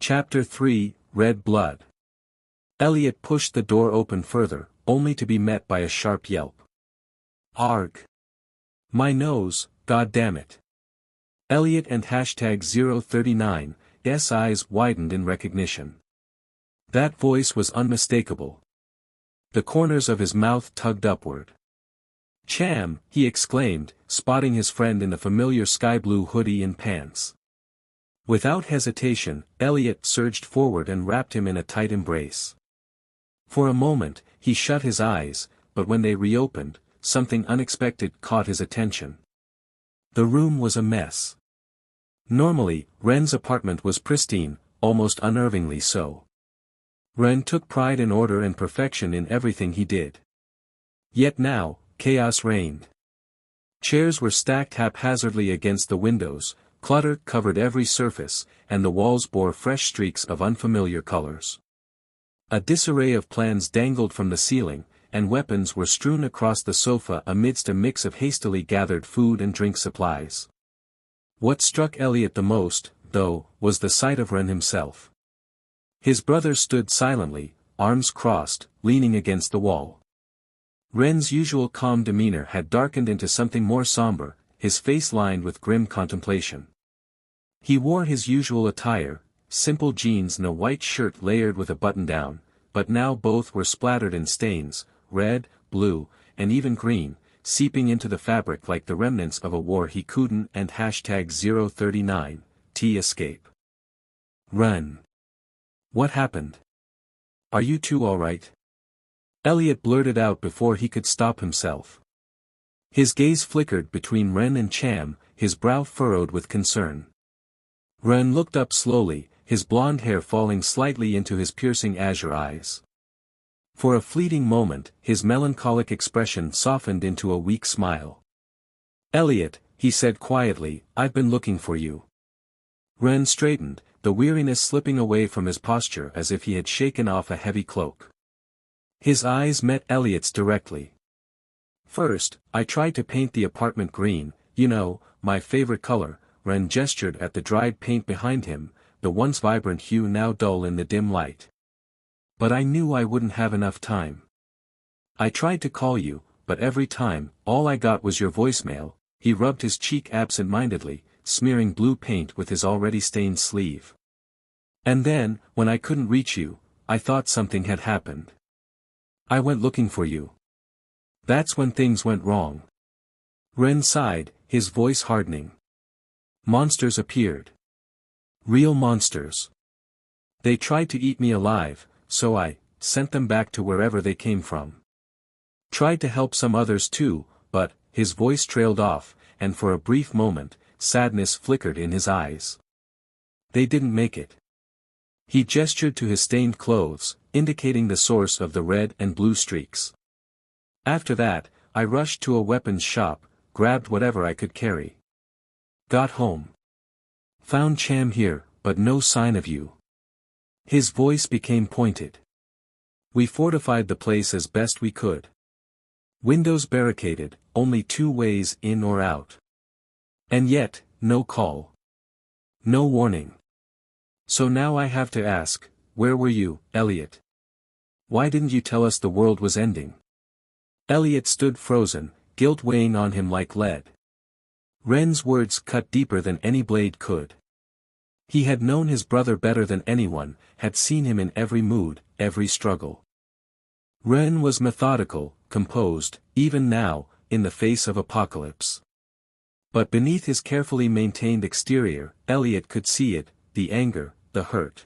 Chapter 3, Red Blood. Elliot pushed the door open further, only to be met by a sharp yelp. Arg! My nose, god damn it. Elliot and #039's eyes widened in recognition. That voice was unmistakable. The corners of his mouth tugged upward. Cham, he exclaimed, spotting his friend in the familiar sky-blue hoodie and pants. Without hesitation, Elliot surged forward and wrapped him in a tight embrace. For a moment, he shut his eyes, but when they reopened, something unexpected caught his attention. The room was a mess. Normally, Ren's apartment was pristine, almost unnervingly so. Ren took pride in order and perfection in everything he did. Yet now, chaos reigned. Chairs were stacked haphazardly against the windows, clutter covered every surface, and the walls bore fresh streaks of unfamiliar colors. A disarray of plans dangled from the ceiling, and weapons were strewn across the sofa amidst a mix of hastily gathered food and drink supplies. What struck Elliot the most, though, was the sight of Ren himself. His brother stood silently, arms crossed, leaning against the wall. Ren's usual calm demeanor had darkened into something more somber, his face lined with grim contemplation. He wore his usual attire, simple jeans and a white shirt layered with a button-down, but now both were splattered in stains, red, blue, and even green, seeping into the fabric like the remnants of a war he couldn't and #039 escape. Run. What happened? Are you two alright? Elliot blurted out before he could stop himself. His gaze flickered between Ren and Cham, his brow furrowed with concern. Ren looked up slowly, his blonde hair falling slightly into his piercing azure eyes. For a fleeting moment, his melancholic expression softened into a weak smile. Elliot, he said quietly, I've been looking for you. Ren straightened, the weariness slipping away from his posture as if he had shaken off a heavy cloak. His eyes met Elliot's directly. First, I tried to paint the apartment green, you know, my favorite color. Ren gestured at the dried paint behind him, the once vibrant hue now dull in the dim light. But I knew I wouldn't have enough time. I tried to call you, but every time, all I got was your voicemail. He rubbed his cheek absent-mindedly, smearing blue paint with his already stained sleeve. And then, when I couldn't reach you, I thought something had happened. I went looking for you. That's when things went wrong. Ren sighed, his voice hardening. Monsters appeared. Real monsters. They tried to eat me alive, so I sent them back to wherever they came from. Tried to help some others too, but, his voice trailed off, and for a brief moment, sadness flickered in his eyes. They didn't make it. He gestured to his stained clothes, indicating the source of the red and blue streaks. After that, I rushed to a weapons shop, grabbed whatever I could carry. Got home. Found Cham here, but no sign of you. His voice became pointed. We fortified the place as best we could. Windows barricaded, only 2 ways in or out. And yet, no call. No warning. So now I have to ask, where were you, Elliot? Why didn't you tell us the world was ending? Elliot stood frozen, guilt weighing on him like lead. Ren's words cut deeper than any blade could. He had known his brother better than anyone, had seen him in every mood, every struggle. Ren was methodical, composed, even now, in the face of apocalypse. But beneath his carefully maintained exterior, Elliot could see it, the anger, the hurt.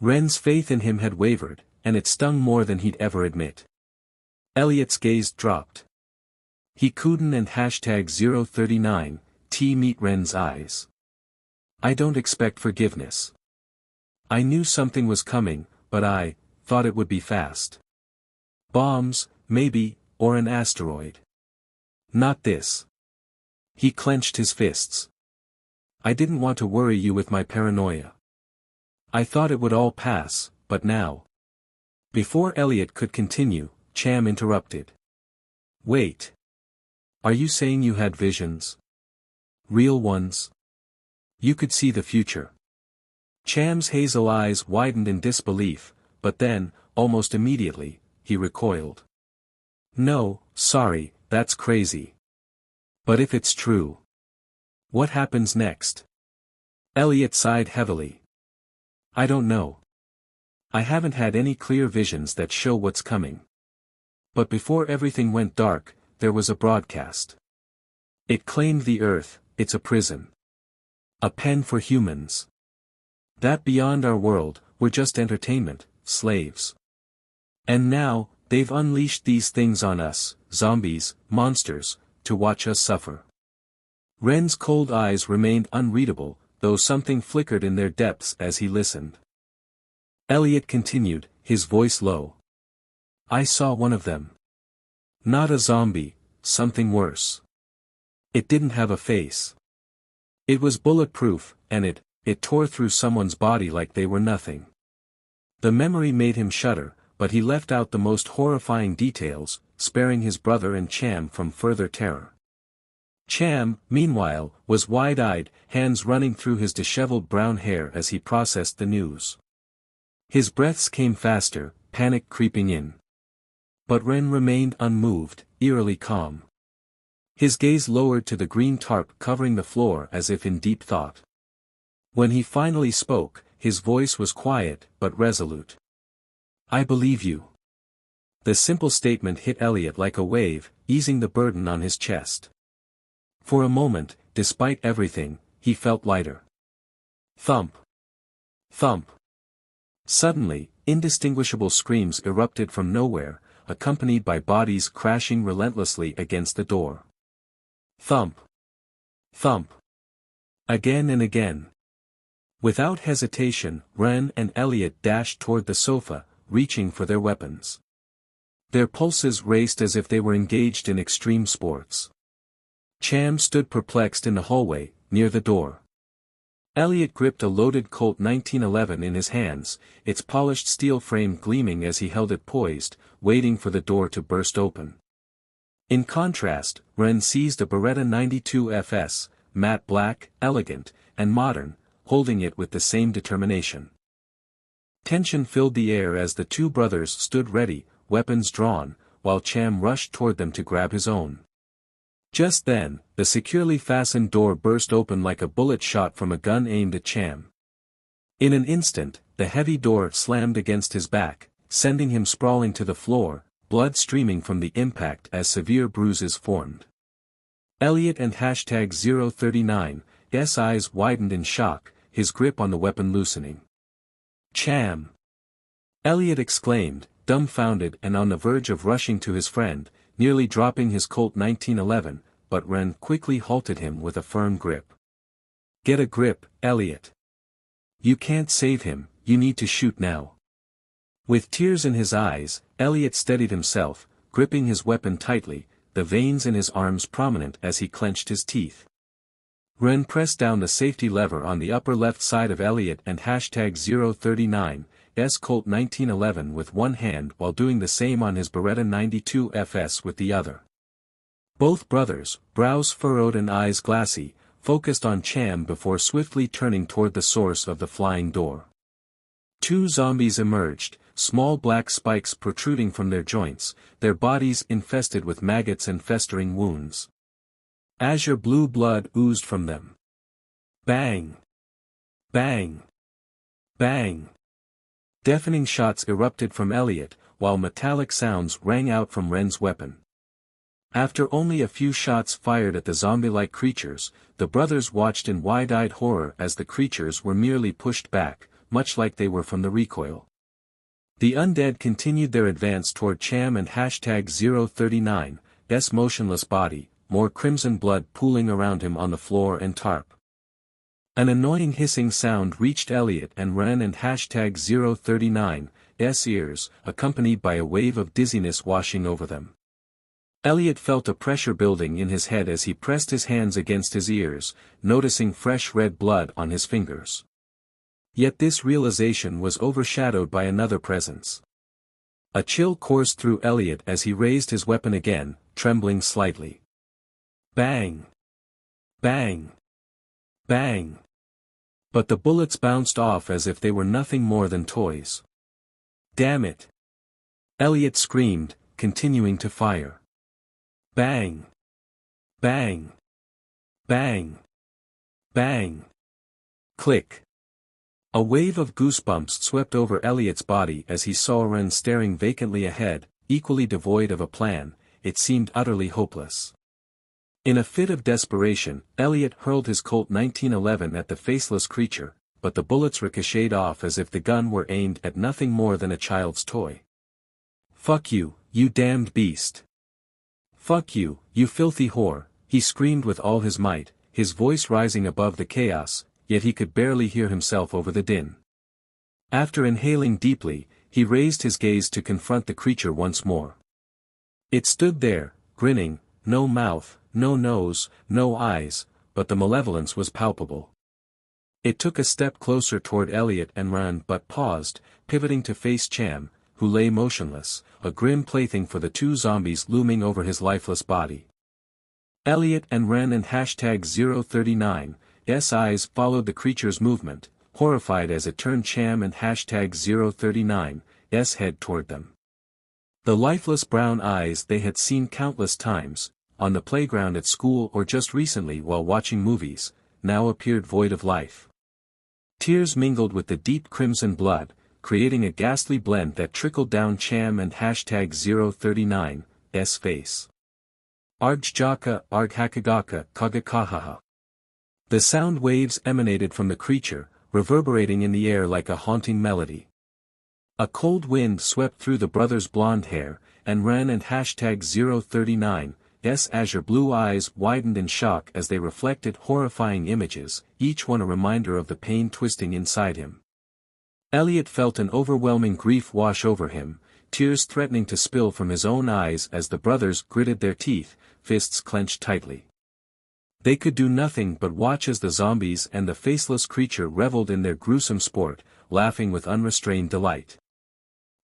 Ren's faith in him had wavered, and it stung more than he'd ever admit. Elliot's gaze dropped. He couldn't and #039 meet Ren's eyes. I don't expect forgiveness. I knew something was coming, but I thought it would be fast. Bombs, maybe, or an asteroid. Not this. He clenched his fists. I didn't want to worry you with my paranoia. I thought it would all pass, but now. Before Elliot could continue, Cham interrupted. Wait. Are you saying you had visions? Real ones? You could see the future. Cham's hazel eyes widened in disbelief, but then, almost immediately, he recoiled. No, sorry, that's crazy. But if it's true. What happens next? Elliot sighed heavily. I don't know. I haven't had any clear visions that show what's coming. But before everything went dark, there was a broadcast. It claimed the Earth, it's a prison. A pen for humans. That beyond our world, we're just entertainment, slaves. And now, they've unleashed these things on us, zombies, monsters, to watch us suffer. Ren's cold eyes remained unreadable, though something flickered in their depths as he listened. Elliot continued, his voice low. I saw one of them. Not a zombie, something worse. It didn't have a face. It was bulletproof, and it tore through someone's body like they were nothing. The memory made him shudder, but he left out the most horrifying details, sparing his brother and Cham from further terror. Cham, meanwhile, was wide-eyed, hands running through his disheveled brown hair as he processed the news. His breaths came faster, panic creeping in. But Ren remained unmoved, eerily calm. His gaze lowered to the green tarp covering the floor as if in deep thought. When he finally spoke, his voice was quiet but resolute. I believe you. The simple statement hit Elliot like a wave, easing the burden on his chest. For a moment, despite everything, he felt lighter. Thump. Thump. Suddenly, indistinguishable screams erupted from nowhere, accompanied by bodies crashing relentlessly against the door. Thump. Thump. Again and again. Without hesitation, Ren and Elliot dashed toward the sofa, reaching for their weapons. Their pulses raced as if they were engaged in extreme sports. Cham stood perplexed in the hallway, near the door. Elliot gripped a loaded Colt 1911 in his hands, its polished steel frame gleaming as he held it poised, waiting for the door to burst open. In contrast, Ren seized a Beretta 92 FS, matte black, elegant, and modern, holding it with the same determination. Tension filled the air as the two brothers stood ready, weapons drawn, while Cham rushed toward them to grab his own. Just then, the securely fastened door burst open like a bullet shot from a gun aimed at Cham. In an instant, the heavy door slammed against his back, sending him sprawling to the floor, blood streaming from the impact as severe bruises formed. Elliot and #039's eyes widened in shock, his grip on the weapon loosening. Cham! Elliot exclaimed, dumbfounded and on the verge of rushing to his friend, nearly dropping his Colt 1911, but Ren quickly halted him with a firm grip. Get a grip, Elliot. You can't save him, you need to shoot now. With tears in his eyes, Elliot steadied himself, gripping his weapon tightly, the veins in his arms prominent as he clenched his teeth. Ren pressed down the safety lever on the upper left side of Elliot and #039's Colt 1911 with one hand while doing the same on his Beretta 92 FS with the other. Both brothers, brows furrowed and eyes glassy, focused on Cham before swiftly turning toward the source of the flying door. Two zombies emerged, small black spikes protruding from their joints, their bodies infested with maggots and festering wounds. Azure blue blood oozed from them. Bang! Bang! Bang! Deafening shots erupted from Elliot, while metallic sounds rang out from Ren's weapon. After only a few shots fired at the zombie-like creatures, the brothers watched in wide-eyed horror as the creatures were merely pushed back, much like they were from the recoil. The undead continued their advance toward Cham and #039's motionless body, more crimson blood pooling around him on the floor and tarp. An annoying hissing sound reached Elliot and Ren and #039's ears, accompanied by a wave of dizziness washing over them. Elliot felt a pressure building in his head as he pressed his hands against his ears, noticing fresh red blood on his fingers. Yet this realization was overshadowed by another presence. A chill coursed through Elliot as he raised his weapon again, trembling slightly. Bang! Bang! Bang! But the bullets bounced off as if they were nothing more than toys. "Damn it!" Elliot screamed, continuing to fire. Bang! Bang! Bang! Bang! Click! A wave of goosebumps swept over Elliot's body as he saw Ren staring vacantly ahead, equally devoid of a plan. It seemed utterly hopeless. In a fit of desperation, Elliot hurled his Colt 1911 at the faceless creature, but the bullets ricocheted off as if the gun were aimed at nothing more than a child's toy. "Fuck you, you damned beast! Fuck you, you filthy whore!" he screamed with all his might, his voice rising above the chaos, yet he could barely hear himself over the din. After inhaling deeply, he raised his gaze to confront the creature once more. It stood there, grinning, no mouth, no nose, no eyes, but the malevolence was palpable. It took a step closer toward Elliot and Ren but paused, pivoting to face Cham, who lay motionless, a grim plaything for the two zombies looming over his lifeless body. Elliot and Ren and #039's eyes followed the creature's movement, horrified as it turned Cham and #039's head toward them. The lifeless brown eyes they had seen countless times, on the playground at school or just recently while watching movies, now appeared void of life. Tears mingled with the deep crimson blood, creating a ghastly blend that trickled down Cham and #039's face. Argjaka arghakagaka kagakahaha. The sound waves emanated from the creature, reverberating in the air like a haunting melody. A cold wind swept through the brothers' blonde hair, and Ren and #039's azure blue eyes widened in shock as they reflected horrifying images, each one a reminder of the pain twisting inside him. Elliot felt an overwhelming grief wash over him, tears threatening to spill from his own eyes as the brothers gritted their teeth, fists clenched tightly. They could do nothing but watch as the zombies and the faceless creature reveled in their gruesome sport, laughing with unrestrained delight.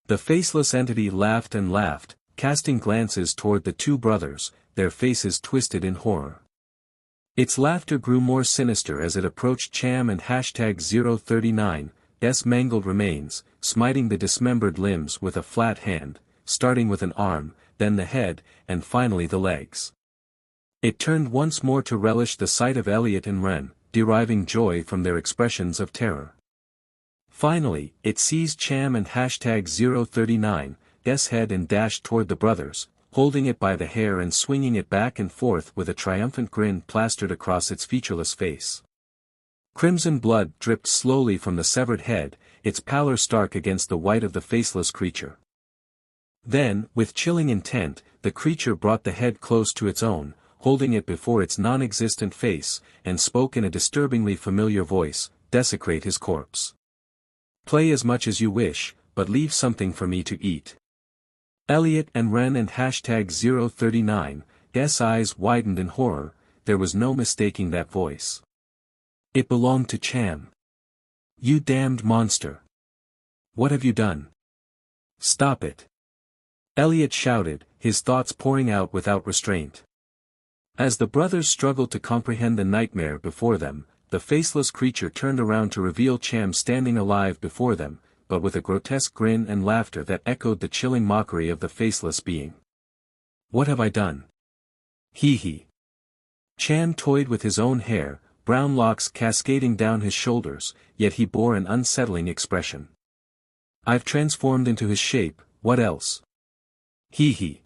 The faceless entity laughed and laughed, casting glances toward the two brothers, their faces twisted in horror. Its laughter grew more sinister as it approached Cham and #039's mangled remains, smiting the dismembered limbs with a flat hand, starting with an arm, then the head, and finally the legs. It turned once more to relish the sight of Elliot and Ren, deriving joy from their expressions of terror. Finally, it seized Cham and #039's head and dashed toward the brothers, holding it by the hair and swinging it back and forth with a triumphant grin plastered across its featureless face. Crimson blood dripped slowly from the severed head, its pallor stark against the white of the faceless creature. Then, with chilling intent, the creature brought the head close to its own, holding it before its non-existent face, and spoke in a disturbingly familiar voice, "Desecrate his corpse. Play as much as you wish, but leave something for me to eat." Elliot and Ren and #039's eyes widened in horror, there was no mistaking that voice. It belonged to Cham. "You damned monster! What have you done? Stop it!" Elliot shouted, his thoughts pouring out without restraint. As the brothers struggled to comprehend the nightmare before them, the faceless creature turned around to reveal Cham standing alive before them, but with a grotesque grin and laughter that echoed the chilling mockery of the faceless being. "What have I done? Hee hee." Cham toyed with his own hair, brown locks cascading down his shoulders, yet he bore an unsettling expression. "I've transformed into his shape, what else? Hee hee.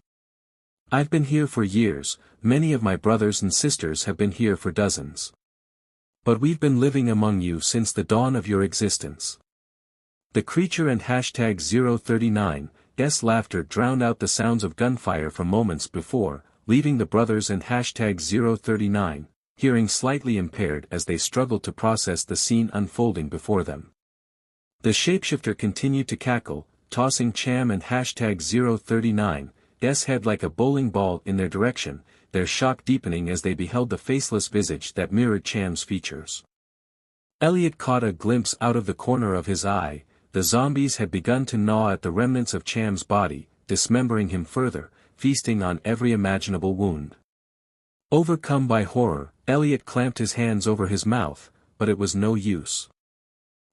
I've been here for years, many of my brothers and sisters have been here for dozens. But we've been living among you since the dawn of your existence." The creature and #039's laughter drowned out the sounds of gunfire from moments before, leaving the brothers and #039 hearing slightly impaired as they struggled to process the scene unfolding before them. The shapeshifter continued to cackle, tossing Cham and #039's head like a bowling ball in their direction, their shock deepening as they beheld the faceless visage that mirrored Cham's features. Elliot caught a glimpse out of the corner of his eye. The zombies had begun to gnaw at the remnants of Cham's body, dismembering him further, feasting on every imaginable wound. Overcome by horror, Elliot clamped his hands over his mouth, but it was no use.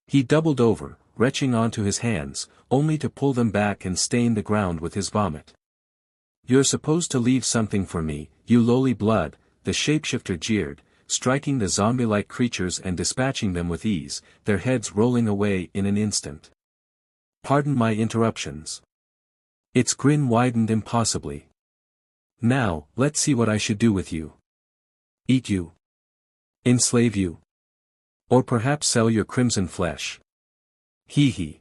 He doubled over, retching onto his hands, only to pull them back and stain the ground with his vomit. "You're supposed to leave something for me, you lowly blood," the shapeshifter jeered, striking the zombie-like creatures and dispatching them with ease, their heads rolling away in an instant. "Pardon my interruptions." Its grin widened impossibly. "Now, let's see what I should do with you. Eat you? Enslave you? Or perhaps sell your crimson flesh? Hee hee."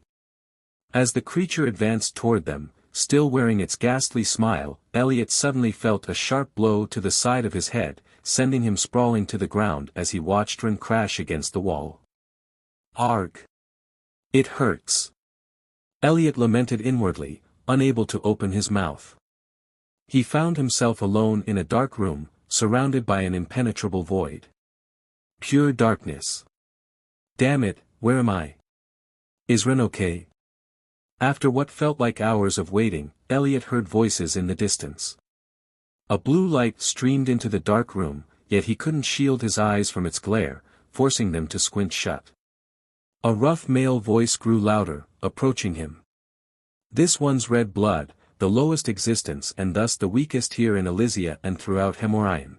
As the creature advanced toward them, still wearing its ghastly smile, Elliot suddenly felt a sharp blow to the side of his head, sending him sprawling to the ground as he watched Ren crash against the wall. "Arg! It hurts." Elliot lamented inwardly, unable to open his mouth. He found himself alone in a dark room, surrounded by an impenetrable void. Pure darkness. Damn it, where am I? Is Ren okay? After what felt like hours of waiting, Elliot heard voices in the distance. A blue light streamed into the dark room, yet he couldn't shield his eyes from its glare, forcing them to squint shut. A rough male voice grew louder, approaching him. This one's red blood, the lowest existence and thus the weakest here in Elysia and throughout Hemorion.